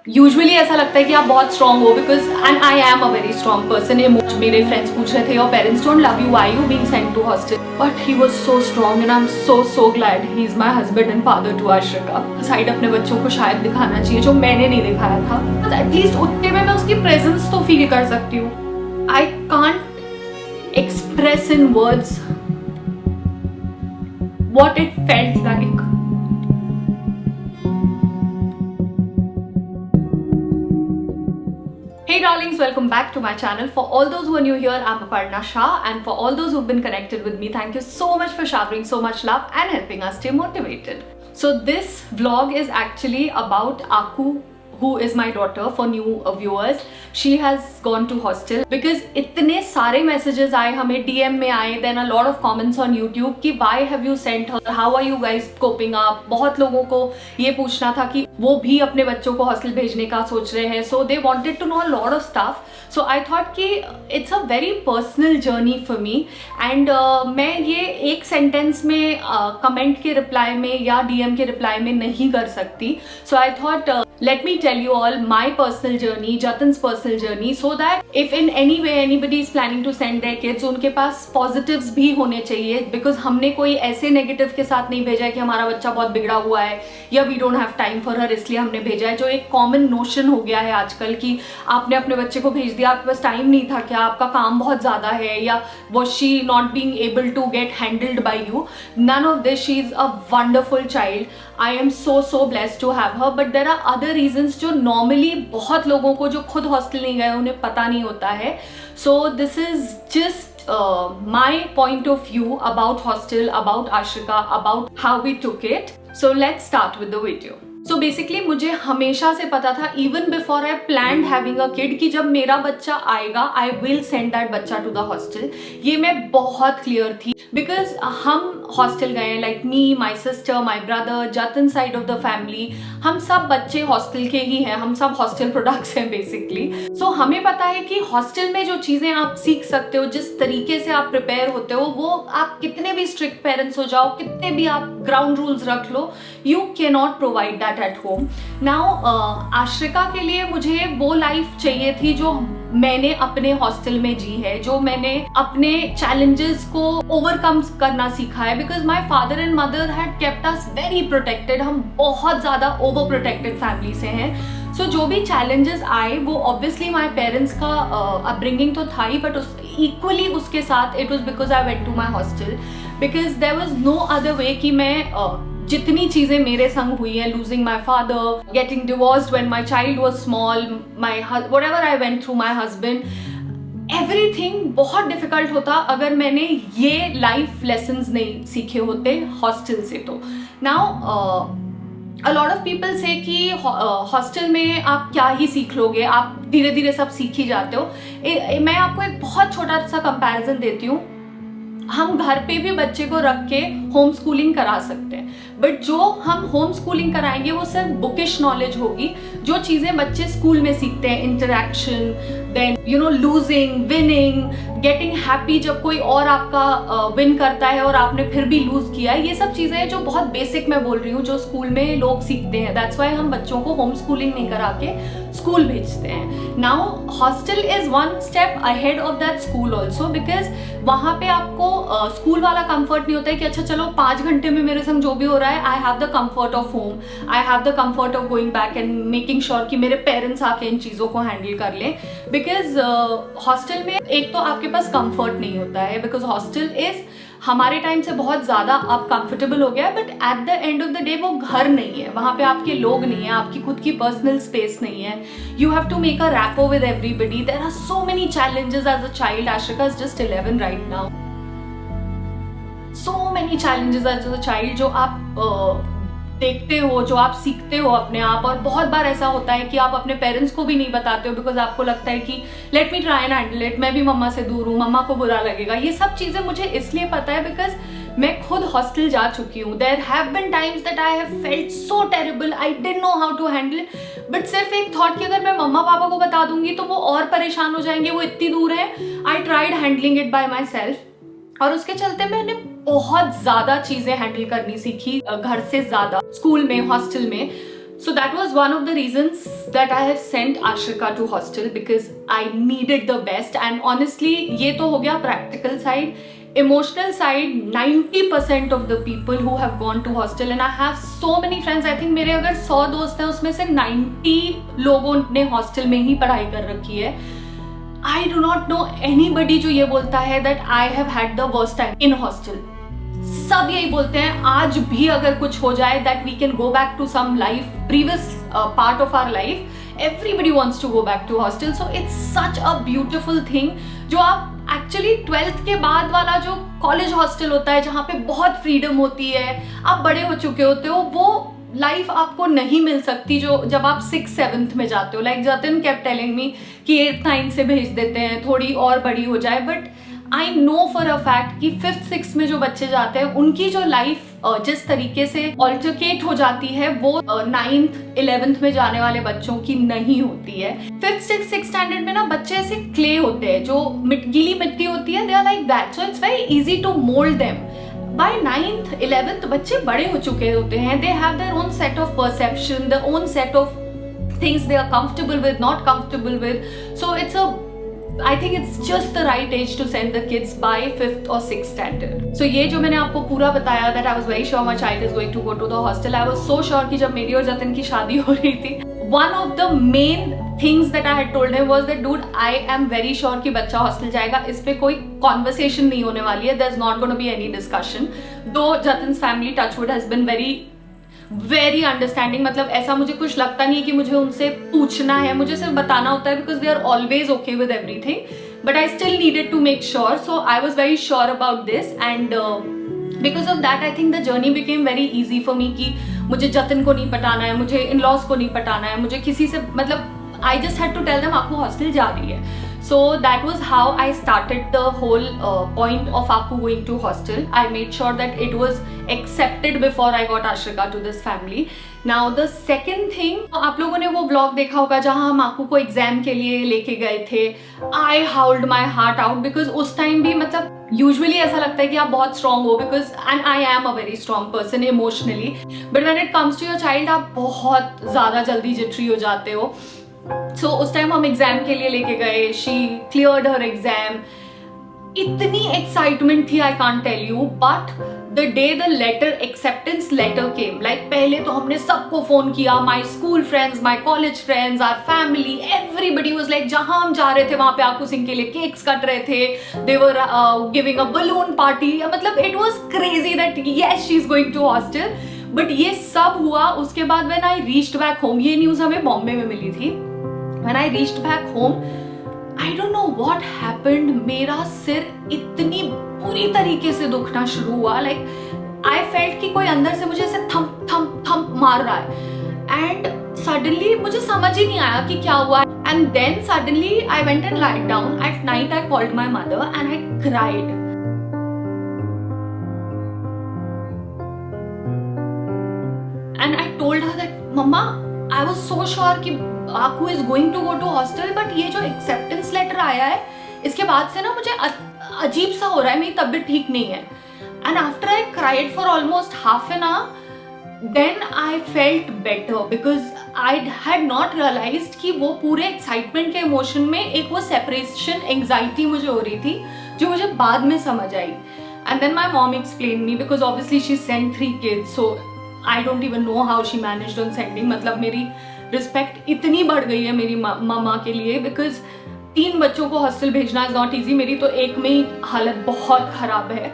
Usually ऐसा लगता है कि आप बहुत स्ट्रॉन्ग हो, because and I am a very strong person. मेरे फ्रेंड्स पूछ रहे थे your parents don't love you, why you being sent to hostel, but he was so strong and I am so glad he is my husband and father to Ashrika. Side अपने बच्चों को शायद दिखाना चाहिए जो मैंने नहीं दिखाया था, एटलीस्ट उतने में मैं उसकी प्रेजेंस तो फील कर सकती हूँ। I can't express in words what it felt like. Hey darlings, welcome back to my channel. For all those who are new here, I'm Aparna Shah, and for all those who've been connected with me, thank you so much for showering so much love and helping us stay motivated. So this vlog is actually about Aku, who is my daughter. For new viewers, she has gone to hostel because इतने सारे messages आए हमें, DM में आए, then a lot of comments on YouTube कि why have you sent her, how are you guys coping up। बहुत लोगों को ये पूछना था कि वो भी अपने बच्चों को हॉस्टल भेजने का सोच रहे हैं, so they wanted to know a lot of stuff. So I thought कि it's a very personal journey for me and मैं ये एक सेंटेंस में कमेंट के रिप्लाई में या DM के रिप्लाई में नहीं कर सकती. So I thought let me tell you all my personal journey, Jatin's personal journey, so that if in any way anybody is planning to send their kids, उनके पास positives भी होने चाहिए, because हमने कोई ऐसे negative के साथ नहीं भेजा है कि हमारा बच्चा बहुत बिगड़ा हुआ है या we don't have time for her इसलिए हमने भेजा है, जो एक common notion हो गया है आजकल कि आपने अपने बच्चे को भेज दिया, आपके पास टाइम नहीं था क्या, आपका काम बहुत ज़्यादा है, या was she not being able to get handled by you. None of this. She is a wonderful child. I am so blessed to have her, but there are other reasons जो normally बहुत लोगों को जो खुद hostel नहीं गए उन्हें पता नहीं होता है. So this is just my point of view about hostel, about Ashrika, about how we took it. So let's start with the video. So basically मुझे हमेशा से पता था, even before I planned having a kid, कि जब मेरा बच्चा आएगा I will send that बच्चा to the hostel. ये मैं बहुत clear थी, because हम हॉस्टल गए, like me, my sister, my brother, Jatin side of the family, हम सब बच्चे हॉस्टल के ही हैं, हम सब हॉस्टल प्रोडक्ट्स हैं बेसिकली. सो हमें पता है कि हॉस्टल में जो चीज़ें आप सीख सकते हो, जिस तरीके से आप प्रिपेयर होते हो, वो आप कितने भी स्ट्रिक्ट पेरेंट्स हो जाओ, कितने भी आप ग्राउंड रूल्स रख लो, you can not provide that at home. Now Ashrika के लिए मुझे वो लाइफ चाहिए थी जो मैंने अपने हॉस्टल में जी है, जो मैंने अपने चैलेंजेस को ओवरकम करना सीखा है, because my father and mother had kept us very protected. हम बहुत ज़्यादा ओवर प्रोटेक्टेड फैमिली से हैं. सो जो भी चैलेंजेस आए वो ऑब्वियसली माई पेरेंट्स का अपब्रिंगिंग तो था ही, बट इक्वली उसके साथ it was because I went to my hostel, because there was no other way कि मैं जितनी चीजें मेरे संग हुई हैं, losing my father, getting divorced when my child was small, my whatever I went through, my husband, everything बहुत difficult होता अगर मैंने ये लाइफ लेसन्स नहीं सीखे होते हॉस्टल से. तो now a lot of people say कि हॉस्टल में आप क्या ही सीख लोगे, आप धीरे धीरे सब सीख ही जाते हो. मैं आपको एक बहुत छोटा सा कंपैरिजन देती हूँ. हम घर पे भी बच्चे को रख के होम स्कूलिंग करा सकते हैं, बट जो हम होम स्कूलिंग कराएंगे वो सिर्फ बुकिश नॉलेज होगी. जो चीज़ें बच्चे स्कूल में सीखते हैं, interaction, then you know losing, winning, getting happy जब कोई और आपका विन करता है और आपने फिर भी लूज किया, ये सब चीज़ें हैं जो बहुत बेसिक मैं बोल रही हूँ, जो स्कूल में लोग सीखते हैं. दैट्स वाई हम बच्चों को होम स्कूलिंग नहीं करा के स्कूल भेजते हैं. Now hostel is one step ahead of that school also, because वहाँ पे आपको स्कूल वाला कंफर्ट नहीं होता है कि अच्छा चलो 5 घंटे में मेरे संग जो भी हो रहा है, I have the comfort of home, I have the comfort of going back and making sure कि मेरे पेरेंट्स आके इन चीज़ों को हैंडल कर लें. बिकॉज हॉस्टल में एक तो आपके पास कंफर्ट नहीं होता है, बिकॉज हॉस्टल इज हमारे टाइम से बहुत ज़्यादा आप कंफर्टेबल हो गया है, but at the end of the day वो घर नहीं है, वहाँ पे आपके लोग नहीं है, आपकी खुद की पर्सनल स्पेस नहीं है. You have to make a rapport with everybody. There are so many challenges as a child. Ashrika is just 11 right now. So many challenges as a child जो आप देखते हो, जो आप सीखते हो अपने आप. और बहुत बार ऐसा होता है कि आप अपने पेरेंट्स को भी नहीं बताते हो, बिकॉज आपको लगता है कि let me try and handle it, मैं भी मम्मा से दूर हूँ, मम्मा को बुरा लगेगा. ये सब चीज़ें मुझे इसलिए पता है बिकॉज मैं खुद हॉस्टल जा चुकी हूँ. There have been times that I have felt so terrible, I didn't know how to handle, but सिर्फ एक थॉट कि अगर मैं मम्मा पापा को बता दूंगी तो वो और परेशान हो जाएंगे, वो इतनी दूर है. I tried handling it by my self, और उसके चलते मैंने बहुत ज़्यादा चीज़ें हैंडल करनी सीखी घर से ज़्यादा, स्कूल में, हॉस्टल में. So that was one of the reasons that I have sent Ashrika to hostel, because I needed the best. And honestly, ये तो हो गया practical side. Emotional side, 90% of the people who have gone to hostel, and I have so many friends, I think मेरे अगर 100 दोस्त हैं उसमें से 90 लोगों ने hostel में ही पढ़ाई कर रखी है. I do not know anybody जो ये बोलता है that I have had the worst time in hostel. सब यही बोलते हैं आज भी अगर कुछ हो जाए that we can go back to some life, previous part of our life, everybody wants to go back to hostel. So it's such a beautiful thing. जो आप एक्चुअली 12th के बाद वाला जो कॉलेज हॉस्टल होता है जहाँ पे बहुत फ्रीडम होती है, आप बड़े हो चुके होते हो, वो लाइफ आपको नहीं मिल सकती जो जब आप 6th 7th में जाते हो. Like Jatin kept telling me कि 8th 9th से भेज देते हैं थोड़ी और बड़ी हो जाए, but I know for a fact कि 5th 6th में जो बच्चे जाते हैं उनकी जो लाइफ जिस तरीके से ऑल्टरकेट हो जाती है वो 9th 11th में जाने वाले बच्चों की नहीं होती है. 5th 6th स्टैंडर्ड में ना बच्चे ऐसे क्ले होते हैं जो गीली मिट्टी होती है, they are like that, so it's very easy to mould them. By 9th 11th बच्चे बड़े हो चुके होते हैं, they have their own set of perception, their own set of things they are comfortable with, not comfortable with. So I think it's just the right age to send the kids by 5th or 6th standard. So ये जो मैंने आपको पूरा बताया that I was very sure my child is going to go to the hostel. I was so sure कि जब मेरी और जतिन की शादी हो रही थी, one of the main things that I had told him was that dude, I am very sure कि बच्चा हॉस्टल जाएगा, इस पे कोई conversation नहीं होने वाली है, there's not going to be any discussion. Though Jatin's family, touchwood, has been very understanding. मतलब ऐसा मुझे कुछ लगता नहीं है कि मुझे उनसे पूछना है, मुझे सिर्फ बताना होता है because they are always okay with everything. But I still needed to make sure, so I was very sure about this, and because of that I think the journey became very easy for me कि मुझे जतिन को नहीं पटाना है, मुझे in-laws को नहीं पटाना है, मुझे किसी से मतलब I just had to tell them आपको हॉस्टल जा रही है. So that was how I started the whole point of Aku going to hostel. I made sure that it was accepted before I got Ashrika to this family. Now the second thing, आप लोगों ने वो vlog देखा होगा जहाँ हम Aku को exam के लिए लेके गए थे. I howled my heart out because उस टाइम भी मतलब यूजुअली ऐसा लगता है कि आप बहुत स्ट्रॉन्ग हो, because and I am a very strong person emotionally, but when it comes to your child आप बहुत ज़्यादा जल्दी जिटरी हो जाते हो. सो उस टाइम हम एग्जाम के लिए लेके गए, शी क्लियर्ड हर एग्जाम, इतनी एक्साइटमेंट थी I can't tell you. But the day the letter acceptance letter came, like पहले तो हमने सबको फोन किया, my school friends, my college friends, our family, everybody was like, जहां हम जा रहे थे वहां पे आकू सिंह के लिए केक्स कट रहे थे, they were giving a balloon party, मतलब it was crazy that yes she is going to hostel. But ये सब हुआ उसके बाद when I reached back home. ये न्यूज हमें बॉम्बे में मिली थी. When I reached back home, I don't know what happened, मेरा सिर इतनी पूरी तरीके से दुखना शुरू हुआ. लाइक आई फेल्ट कि कोई अंदर से मुझे ऐसे थंप थंप थंप मार रहा है, एंड सडनली मुझे समझ ही नहीं आया कि क्या हुआ. And then suddenly I went and lied down. At night I called my mother and I cried. And I told her that Mama, I was so sure कि Aku is going to go to hostel, but ये जो acceptance letter आया है इसके बाद से ना मुझे अजीब सा हो रहा है, मेरी तबीयत ठीक नहीं है. And after I cried for almost half an hour, then I felt better because I had not realized कि वो पूरे excitement के emotion में एक वो separation anxiety मुझे हो रही थी जो मुझे बाद में समझ आई. And then my mom explained me because obviously she sent 3 kids, so I don't even know how she managed on sending. मतलब मेरी रिस्पेक्ट इतनी बढ़ गई है मेरी मामा के लिए, बिकॉज 3 बच्चों को हॉस्टल भेजना इज नॉट इजी. मेरी तो एक में ही हालत बहुत खराब है.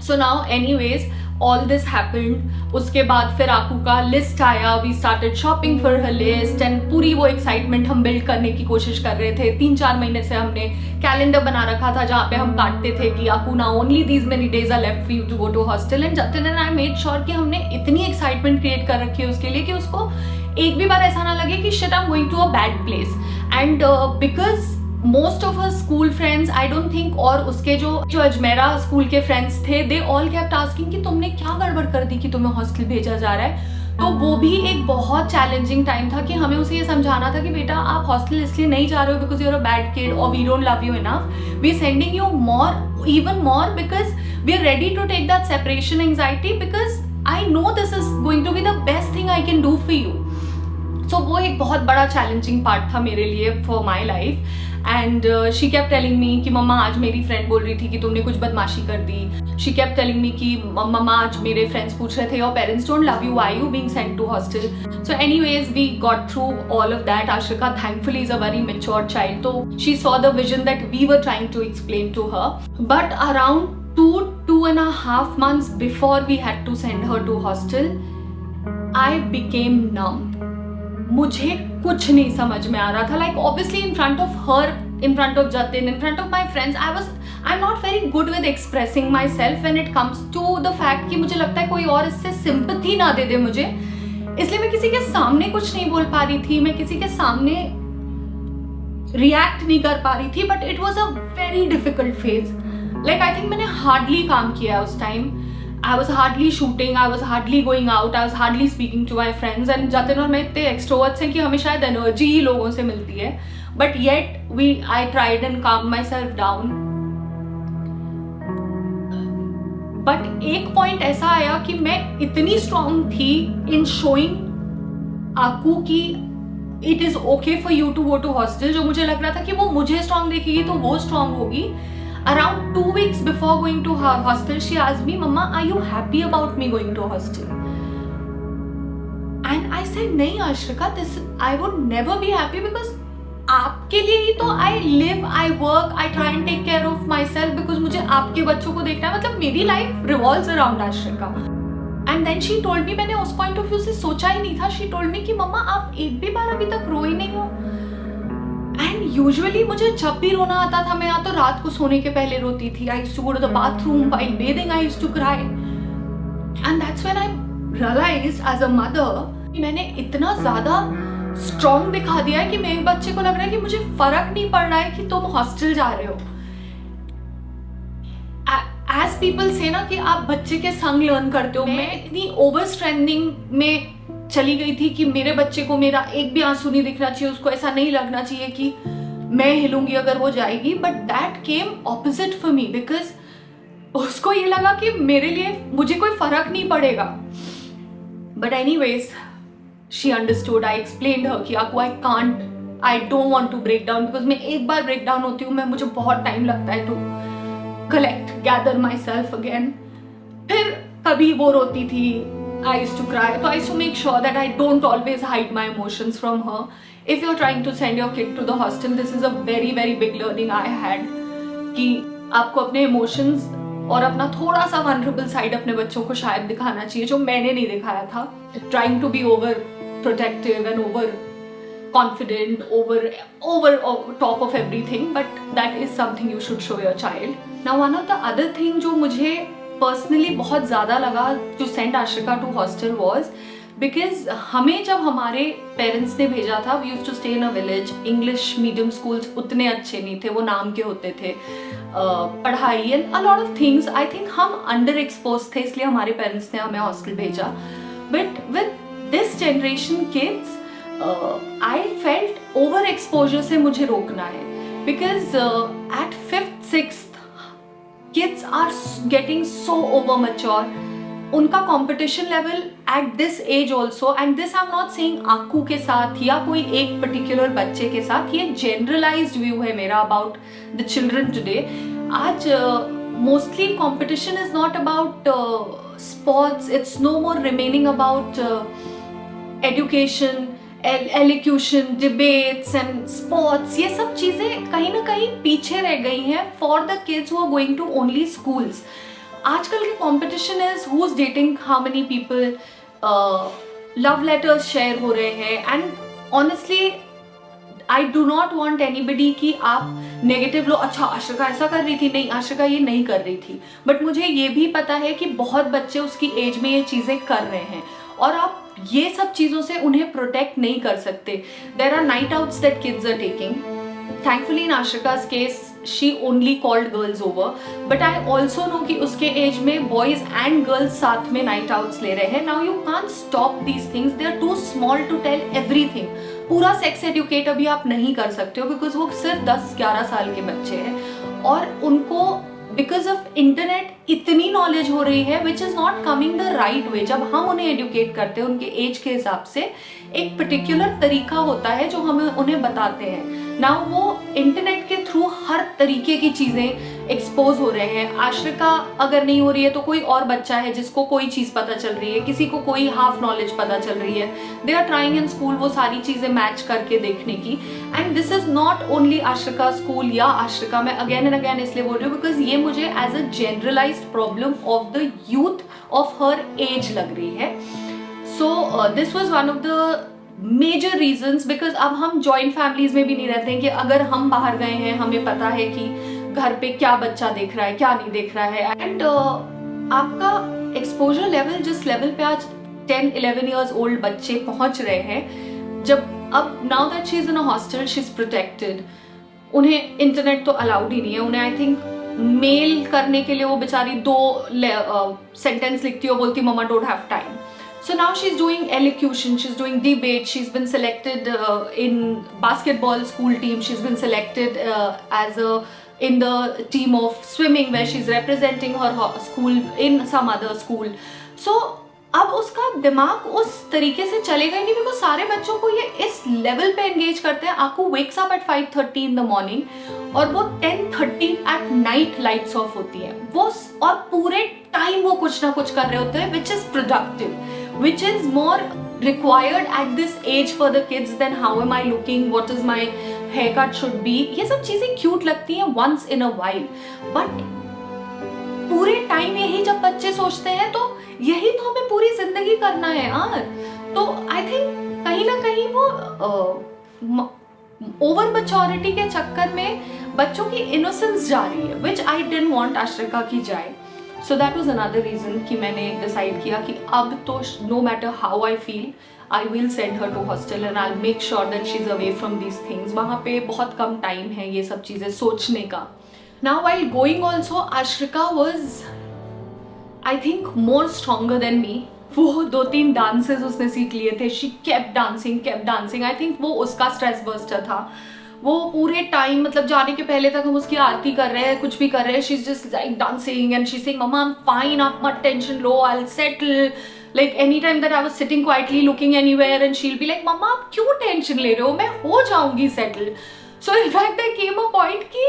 So now anyways, all this happened. उसके बाद फिर आकू का लिस्ट आया, we started shopping for her list, and पूरी वो एक्साइटमेंट हम बिल्ड करने की कोशिश कर रहे थे. 3-4 महीने से हमने कैलेंडर बना रखा था जहाँ पे हम काटते थे कि आकू ना only these many days are left for you to go to hostel. And Jatin and I made sure कि हमने इतनी एक्साइटमेंट क्रिएट कर रखी है उसके लिए कि उसको एक भी बार ऐसा ना लगे कि shit I am going to a bad place. And because most of her school friends, I don't think, और उसके जो अजमेरा स्कूल के फ्रेंड्स थे, they all kept asking कि तुमने क्या गड़बड़ कर दी कि तुम्हें हॉस्टल भेजा जा रहा है. तो वो भी एक बहुत चैलेंजिंग टाइम था कि हमें उसे ये समझाना था कि बेटा आप हॉस्टल इसलिए नहीं जा रहे हो because you are a bad kid और we don't love you enough, we are sending you more, even more, because we are ready to take that separation anxiety because I know this is going to be the best thing I can do for you. So वो एक बहुत बड़ा challenging part था मेरे लिए for my life. And she kept telling me कि मम्मा आज मेरी friend बोल रही थी कि तुमने कुछ बदमाशी कर दी. She kept telling me कि मम्मा आज मेरे friends पूछ रहे थे your parents don't love you, why are you being sent to hostel? So anyways we got through all of that. Ashrika thankfully is a very mature child, so she saw the vision that we were trying to explain to her. But around 2.5 months before we had to send her to hostel, I became numb. मुझे कुछ नहीं समझ में आ रहा था. Like obviously in front of her, in front of Jatin, in front of my friends, I'm not very good with expressing myself when it comes to the fact कि मुझे लगता है कोई और इससे sympathy ना दे दे मुझे, इसलिए मैं किसी के सामने कुछ नहीं बोल पा रही थी, मैं किसी के सामने react नहीं कर पा रही थी. But it was a very difficult phase. Like I think मैंने hardly काम किया उस time. I was hardly shooting, I was hardly going out, I was hardly speaking to my friends. And Jatin और मैं इतने extroverts हैं कि हमें शायद energy ही लोगों से मिलती है. But yet I tried and calmed myself down. But एक point ऐसा आया कि मैं इतनी strong थी in showing आकू की it is okay for you to go to hostel, जो मुझे लग रहा था कि वो मुझे strong देखेगी तो वो strong होगी. Around 2 weeks before going to her hostel, she asked me, Mama, are you happy about me going to hostel? And I said, नहीं Ashrika, I would never be happy because आपके लिए ही तो I live, I work, I try and take care of myself because मुझे आपके बच्चों को देखना है. मतलब मेरी life revolves around Ashrika. And then she told me, मैंने उस point of view से सोचा ही नहीं था. She told me कि मम्मा आप एक भी बार अभी तक रोई नहीं हो. And usually मुझे जब भी रोना आता था मैं या तो रात को सोने के पहले रोती थी. I used to go to the bathroom while bathing. I used to cry. And that's when I realized as a mother कि मैंने इतना ज़्यादा strong दिखा दिया है कि मेरे बच्चे को लग रहा है कि मुझे फर्क नहीं पड़ रहा है कि तुम हॉस्टल जा रहे हो. As people say ना कि आप बच्चे के संग लर्न करते हो. मैं इतनी ओवर स्ट्रेंथनिंग में चली गई थी कि मेरे बच्चे को मेरा एक भी आंसू नहीं दिखना चाहिए, उसको ऐसा नहीं लगना चाहिए कि मैं हिलूंगी अगर वो जाएगी. But that came opposite for me because उसको ये लगा कि मेरे लिए मुझे कोई फर्क नहीं पड़ेगा. But anyways she understood. I explained her कि आपको I don't want to break down because मैं एक बार ब्रेक डाउन होती हूँ मुझे बहुत टाइम लगता है to collect, gather myself again. फिर कभी वो रोती थी, I used to cry. So I used to make sure that I don't always hide my emotions from her. If you're trying to send your kid to the hostel, this is a very very big learning I had कि आपको अपने emotions और अपना थोड़ा सा vulnerable side अपने बच्चों को शायद दिखाना चाहिए जो मैंने नहीं दिखाया था. Trying to be over protective and over confident, over top of everything, but that is something you should show your child. Now one of the other thing जो मुझे पर्सनली बहुत ज़्यादा लगा to send Ashrika to hostel was because हमें जब हमारे parents ने भेजा था, we used to stay in a village. English medium schools उतने अच्छे नहीं थे, वो नाम के होते थे. पढ़ाई and a lot of things, I think हम अंडर एक्सपोज थे इसलिए हमारे पेरेंट्स ने हमें हॉस्टल भेजा. But with this generation kids I felt over exposure से मुझे रोकना है because at 5th 6th kids are getting so over mature. उनका competition level at this age also, and this I'm not saying आकू के साथ या कोई एक particular बच्चे के साथ, ये generalized view है मेरा about the children today. आज mostly competition is not about sports, it's no more remaining about education, elocution, debates and sports. ये सब चीज़ें कहीं ना कहीं पीछे रह गई हैं for the kids who are going to only schools. आजकल की competition is who's dating how many people, love letters share हो रहे हैं. and honestly I do not want anybody कि आप नेगेटिव लो, अच्छा आश्रिका ऐसा कर रही थी, नहीं आश्रिका ये नहीं कर रही थी. बट मुझे ये भी पता है कि बहुत बच्चे उसकी एज में ये चीज़ें कर रहे हैं और आप ये सब चीज़ों से उन्हें प्रोटेक्ट नहीं कर सकते. There are night outs that kids are taking. Thankfully in Ashrika's case she only called girls over, but I also know कि उसके एज में boys and girls साथ में night outs ले रहे हैं. Now you can't stop these things, they are too small to tell everything. पूरा sex educate अभी आप नहीं कर सकते हो बिकॉज वो सिर्फ 10-11 साल के बच्चे हैं और उनको बिकॉज ऑफ इंटरनेट इतनी नॉलेज हो रही है which is not coming the right way. जब हम उन्हें एडुकेट करते हैं उनके एज के हिसाब से एक पर्टिकुलर तरीका होता है जो हम उन्हें बताते हैं. नाउ वो इंटरनेट के थ्रू हर तरीके की चीजें एक्सपोज हो रहे हैं. आश्रिका अगर नहीं हो रही है तो कोई और बच्चा है जिसको कोई चीज पता चल रही है, किसी को कोई हाफ नॉलेज पता चल रही है. They are trying in school वो सारी चीजें मैच करके देखने की. And this is not only Ashrika school या आश्रिका, मैं अगेन एंड अगेन इसलिए बोल रही हूँ बिकॉज ये मुझे as a generalized problem of the youth of her age लग रही है. So this was one of the major reasons because अब हम जॉइंट फैमिलीज में भी नहीं रहते हैं कि अगर हम बाहर गए हैं हमें पता है कि घर पे क्या बच्चा देख रहा है क्या नहीं देख रहा है. एंड आपका एक्सपोजर लेवल जिस लेवल पे आज 10-11 इयर्स ओल्ड बच्चे पहुंच रहे हैं, जब अब now that she is in a hostel she is protected, उन्हें इंटरनेट तो अलाउड ही नहीं है. उन्हें आई थिंक मेल करने के लिए वो बेचारी 2 सेंटेंस लिखती हो, बोलती mamma don't have time. So now she's doing elocution, she's doing debate, she's been selected in basketball school team, she's been selected in the team of swimming where she's representing her school in some other school. So अब उसका दिमाग उस तरीके से चलेगा ही नहीं because सारे बच्चों को ये इस लेवल पे एंगेज करते हैं. आपको wakes up at 5:30 in the morning और वो 10:30 एट नाइट लाइट्स ऑफ होती है वो, और पूरे टाइम वो कुछ ना कुछ कर रहे होते हैं which is productive, which is more required at this age for the kids than how am I looking, what is my haircut should be. ये सब चीजें क्यूट लगती हैं once in a while, but पूरे टाइम यही जब बच्चे सोचते हैं तो यही तो हमें पूरी जिंदगी करना है यार. तो आई थिंक कहीं ना कहीं वो ओवर मैच्योरिटी के चक्कर में बच्चों की इनोसेंस जा रही है विच आई डिडंट वांट आश्रिका की जाए. So that was another reason कि मैंने डिसाइड किया कि अब तो no matter how I feel I will send her to hostel and I make sure that she is away from these things. वहाँ पे बहुत कम टाइम है ये सब चीज़ें सोचने का. Now while going also Ashrika was I think more stronger than me. वो 2-3 डांसेस उसने सीख लिए थे. She kept dancing. I think वो उसका स्ट्रेस बस्टर था. वो पूरे टाइम मतलब जाने के पहले तक हम उसकी आरती कर रहे हैं, कुछ भी कर रहे हैं, she is just like dancing and she saying mamma I am fine, आप मत टेंशन लो, I will settle. Like any time that I was sitting quietly looking anywhere and she'll be like मम्मा आप क्यों टेंशन ले रहे हो, मैं हो जाऊंगी settle. So in fact there came a point कि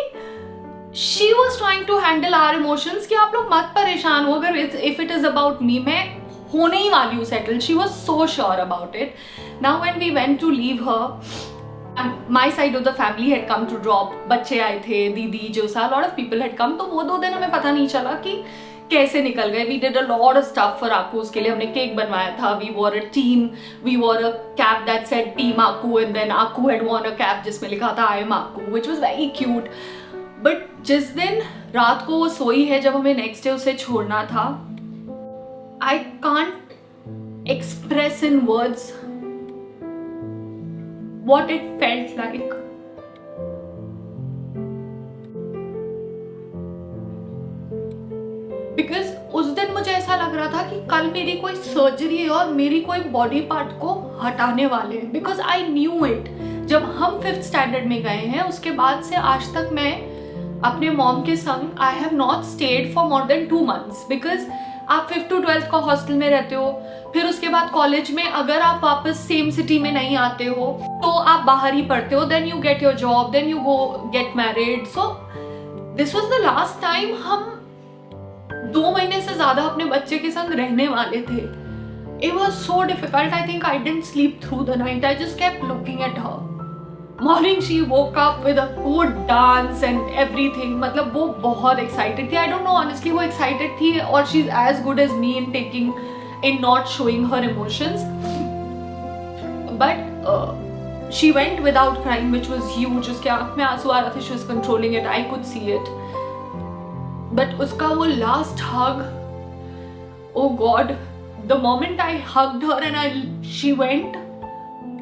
she was trying to handle our emotions कि आप लोग मत परेशान हो, अगर if it is about me मैं होने ही वाली हूँ settle. She was so sure about it. Now when we went to leave her, my side of the family had come to drop. बच्चे आए थे, दीदी जो सा, lot of people had come. तो वो 2 दिन हमें पता नहीं चला कि कैसे निकल गए. We did a lot of stuff for Aku. उसके लिए हमने केक बनवाया था. We wore a team. We wore a cap that said Team Aku and then Aku had worn a cap जिसमें लिखा था I am Aku, which was very cute. But जिस दिन रात को वो सोई है जब हमें नेक्स्ट डे उसे छोड़ना था, I can't express in words what it felt like. Because उस दिन मुझे ऐसा लग रहा था कि कल मेरी कोई सर्जरी है और मेरी कोई बॉडी पार्ट को हटाने वाले हैं. Because I knew it. जब हम 5th स्टैंडर्ड में गए हैं उसके बाद से आज तक मैं अपने मॉम के संग I have not state for more than 2 months. Because आप 5th to 12th का हॉस्टल में रहते हो, फिर उसके बाद कॉलेज में अगर आप वापस सेम सिटी में नहीं आते हो तो आप बाहर ही पढ़ते हो. Then you get your job, then you go get married. So this was the last time हम 2 महीने से ज्यादा अपने बच्चे के संग रहने वाले थे. It was so difficult. I think I didn't sleep through the night. I just kept looking at her. Morning she woke up with a good dance and everything. मतलब वो बहुत excited थी. I don't know honestly वो excited थी or she's as good as me in not showing her emotions. But she went without crying, which was huge. उसके आँख में आंसू आ रहा था. She was controlling it. I could see it. But उसका वो last hug, oh God, the moment I hugged her and she went,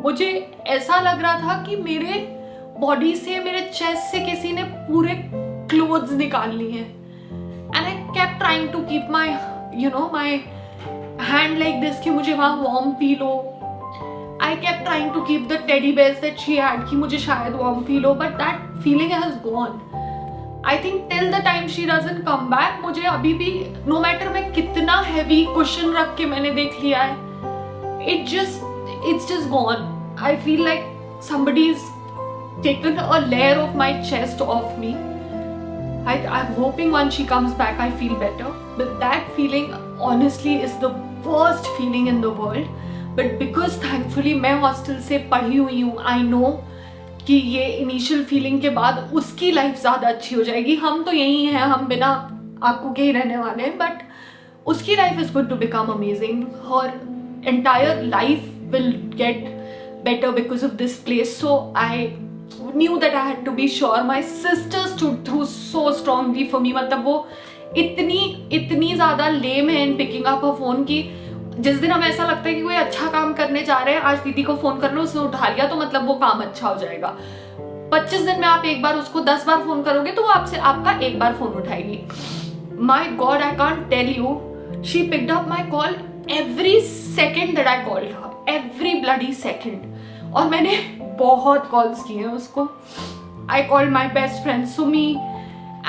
मुझे ऐसा लग रहा था कि मेरे बॉडी से, मेरे चेस्ट से किसी ने पूरे क्लोथ्स निकालनी है. And I kept trying to keep my, my hand like this कि मुझे वहाँ warm feel हो. I kept trying to keep the teddy bears that she had कि मुझे शायद warm feel हो, but that feeling has gone. I think till the time she doesn't come back, मुझे अभी भी no matter मैं कितना heavy cushion रख के मैंने देख लिया है, it's just gone. I feel like somebody's taken a layer of my chest off me. I'm hoping once she comes back I feel better, but that feeling honestly is the worst feeling in the world. But because thankfully मैं hostel से पढ़ी हुई हूँ, I know कि ये initial feeling के बाद उसकी life ज़्यादा अच्छी हो जाएगी. हम तो यही हैं, हम बिना आपको के ही रहने वाले हैं, but उसकी life is going to become amazing. Her entire life will get better because of this place. So I knew that I had to be sure. My sister stood through so strongly for me. मतलब वो इतनी ज़्यादा lame है in picking up her phone कि जिस दिन हमें ऐसा लगता है कि कोई अच्छा काम करने जा रहे हैं, आज दीदी को फोन कर लो, उसने उठा लिया तो मतलब वो काम अच्छा हो जाएगा. 25 दिन में आप एक बार उसको 10 बार फोन करोगे तो वो आपसे आपका एक बार फोन उठाएगी. My God, I can't tell you. She picked up my call every second that I called her. Every bloody second. और मैंने बहुत कॉल्स किए हैं उसको. I called my best friend Sumi.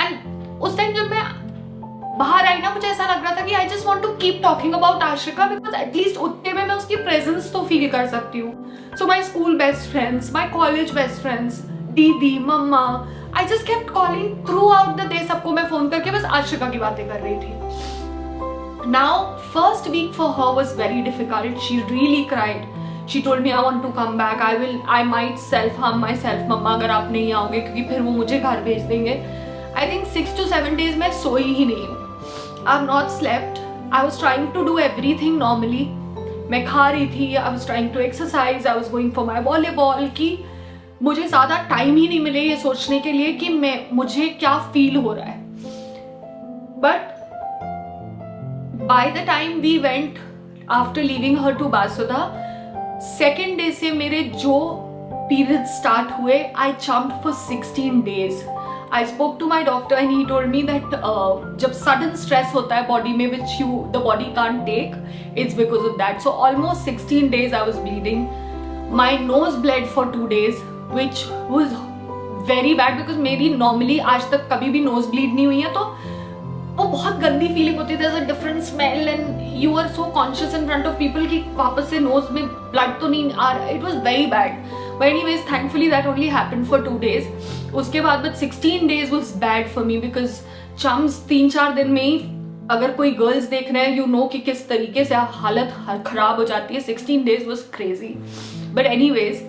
And उस टाइम जब मैं बाहर आई ना, मुझे ऐसा लग रहा था कि I just want to keep talking about Ashika because at least उतने में मैं उसकी presence तो feel कर सकती हूँ. So my school best friends, my college best friends, दीदी, मम्मा, I just kept calling throughout the day. सबको मैं फोन करके बस आशिका की बातें कर रही थी. Now first week for her was very difficult. She really cried. She told me I want to come back. I might self harm myself, मम्मा अगर आप नहीं आओगे, क्योंकि फिर वो मुझे घर भेज देंगे. I think 6 to 7 days मैं सोई ही नहीं हूँ. I've not slept. I was trying to do everything normally. मैं खा रही थी. I was trying to exercise. I was going for my volleyball. कि मुझे ज़्यादा टाइम ही नहीं मिले ये सोचने के लिए कि मुझे क्या फील हो रहा है. But by the time we went after leaving her to Basuda, second day से मेरे जो periods start हुए, I jumped for 16 days. I spoke to my doctor and he told me that जब sudden stress होता है body में which the body can't take, it's because of that. So almost 16 days I was bleeding. My nose bled for 2 days, which was very bad because मेरी normally आज तक कभी भी nose bleed नहीं हुई है, तो वो बहुत गंदी फीलिंग होती है. there's a different smell and you are so conscious in front of people कि वापस से nose में blood तो नहीं आ रहा. It was very bad. But anyways, thankfully that only happened for 2 days. उसके बाद but 16 days was bad for me because chums 3-4 दिन में ही अगर कोई गर्ल्स देख रहे हैं, you know कि किस तरीके से हालत खराब हो जाती है. 16 days was crazy. But anyways,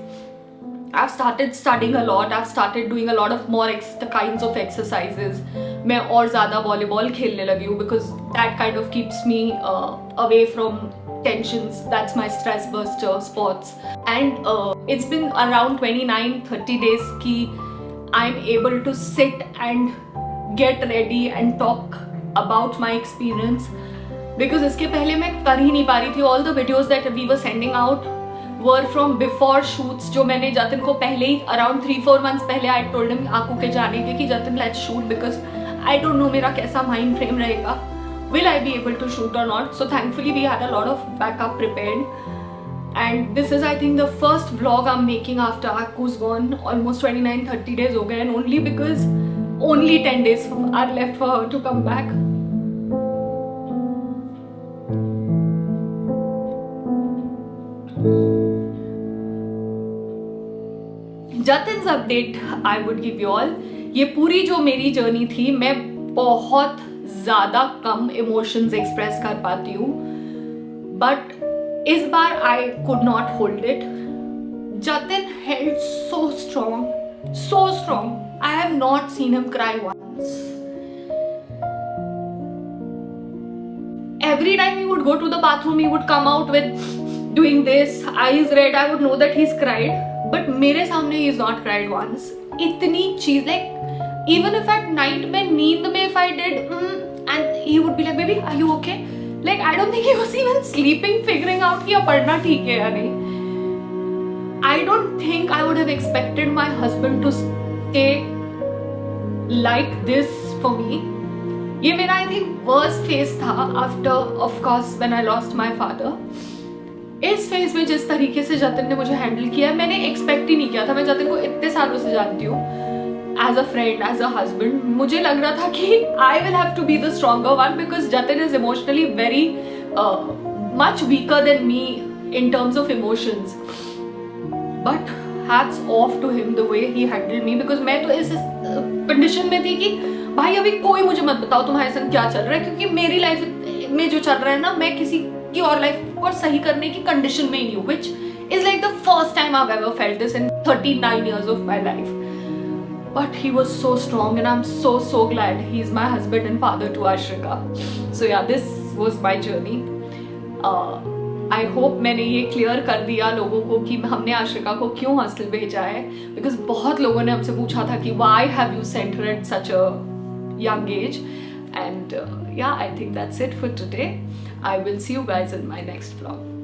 I've started studying a lot. I've started doing a lot of more kinds of exercises. मैं और ज़्यादा volleyball खेलने लगी हूँ because that kind of keeps me away from tensions. That's my stress buster sports. And it's been around 29-30 days कि I'm able to sit and get ready and talk about my experience because इसके पहले मैं कर ही नहीं पा रही थी. All the videos that we were sending out were from before shoots जो मैंने जतिन को पहले ही around 3-4 months पहले I told him आकू के जाने के कि Jatin let's shoot because I don't know मेरा कैसा mind frame रहेगा, will I be able to shoot or not. So thankfully we had a lot of backup prepared. And this is I think the first vlog I'm making after Aku's gone. Almost 29-30 days हो गए and only because only 10 days are left for her to come back. Jatin's update I would give you all. ये पूरी जो मेरी journey थी, मैं बहुत ज़्यादा कम इमोशंस एक्सप्रेस कर पाती हूँ, बट इस बार I could not hold it. Jatin held so strong, so strong. I have not seen him cry once. Every time he would go to the bathroom, he would come out with doing this, eyes red. I would know that he's cried. But मेरे सामने he is not cried once. इतनी चीज like even if at night में नींद में if I did and he would be like baby are you okay? Like I don't think he was even sleeping figuring out कि अपर्णा ठीक है या नहीं. I don't think I would have expected my husband to stay like this for me. ये मेरा I think worst phase था after of course when I lost my father. इस phase में जिस तरीके से जतिन ने मुझे हैंडल किया मैंने एक्सपेक्ट ही नहीं किया था। मैं जतिन को इतने सालों से जानती हूँ, as a friend, as a husband. मुझे लग रहा था कि I will have to be the stronger one because Jatin is emotionally very much weaker than me in terms of emotions, but hats off to him the way he handled me because मैं तो इस condition में थी कि भाई अभी कोई मुझे मत बताओ तुम्हारे साथ क्या चल रहा है, क्योंकि मेरी लाइफ में जो चल रहा है ना, मैं किसी की और लाइफ को सही करने की कंडीशन में ही नहीं हूँ, which is like the first time I've ever felt this in 39 years of my life. But he was so strong and I'm so glad he's my husband and father to Ashrika. So yeah, this was my journey. I hope मैंने ये clear कर दिया लोगों को कि हमने आश्रिका को क्यों हॉस्टल भेजा है, बिकॉज बहुत लोगों ने हमसे पूछा था कि why have you sent her at such a young age. And yeah, I think that's it for today. I will see you guys in my next vlog.